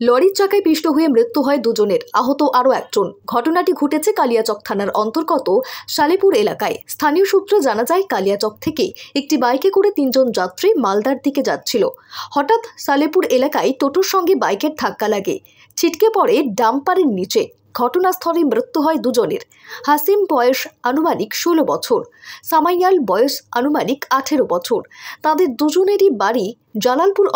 লরির চাকায় পিষ্ট হয়ে মৃত্যু হয় দুজনের, আহত আরও একজন। ঘটনাটি ঘটেছে কালিয়াচক থানার অন্তর্গত সালেপুর এলাকায়। স্থানীয় সূত্রে জানা যায়, কালিয়াচক থেকে একটি বাইকে করে 3 জন যাত্রী মালদার দিকে যাচ্ছিল। হঠাৎ সালেপুর এলাকায় টোটোর সঙ্গে বাইকের ধাক্কা লাগে, ছিটকে পড়ে ডাম্পারের নিচে। ঘটনাস্থলে মৃত্যু হয় দুজনের। হাসিম বয়স আনুমানিক 16 বছর, সামাইয়াল বয়স আনুমানিক 18 বছর। তাদের দুজনেরই বাড়ি জালালপুর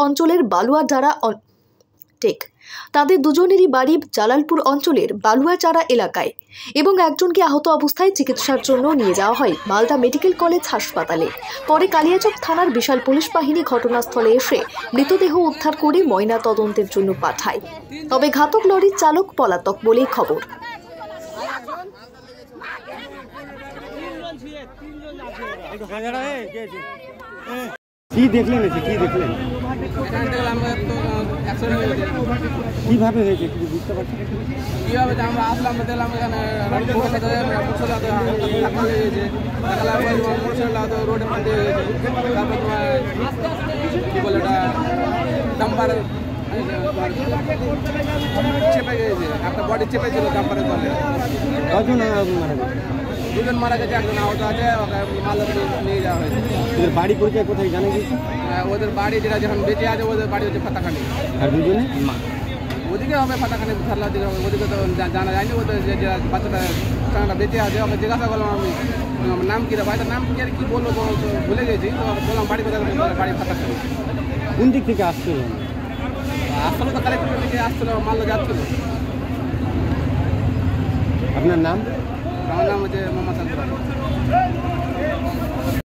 অঞ্চলের বালুয়াচারা এলাকায় এবং একজনকে আহত অবস্থায় চিকিৎসার জন্য নিয়ে যাওয়া হয় মালদা মেডিকেল কলেজ হাসপাতালে। পরে কালিয়াচক থানার বিশাল পুলিশ বাহিনী ঘটনাস্থলে এসে মৃতদেহ উদ্ধার করে ময়না তদন্তের জন্য পাঠায়। তবে ঘাতক লরির চালক পলাতক বলেই খবর। কি দেখলেন? কিভাবে হয়েছে কিছু বুঝতে পারছেন? কিভাবে আমরা আসলাম, দেখলাম এখানে রোডের মধ্যে তারপর তোমার কি বলে ওটা ডাম্পার চেপে গেছে, একটা বডি চেপে ছিল ডাম্পারের তলে। কজন? দুজন মারা গেছে, একজন আহত আছে, মালদা নিয়ে যাওয়া হয়েছে। ওদের বাড়ি পরিচয় কোথায় জানা গেছে? ওদের বাড়ি যেটা যখন বেঁচে আছে, ওদের বাড়ি হচ্ছে ফাতাখানি। আর দুজনে ওদিকে হবে ফাতাখানি, খেলার দিকে হবে, ওদিকে তো জানা যায়নি। ওদের যে বাচ্চাটা বেঁচে আছে, ওকে জিজ্ঞাসা করলাম আমি, নাম কী রে ভাই, নাম কি আর কি বললো তো ভুলে গেছি। তো বললাম বাড়ি কোথায়, বাড়ি ফাতাখানি। কোন দিক থেকে আসছিল? আসলে তো কালেক্টর থেকে আসছিল, মালদা যাচ্ছিল। আপনার নাম? আমার নাম হচ্ছে মোহাম্মদ আন্তর।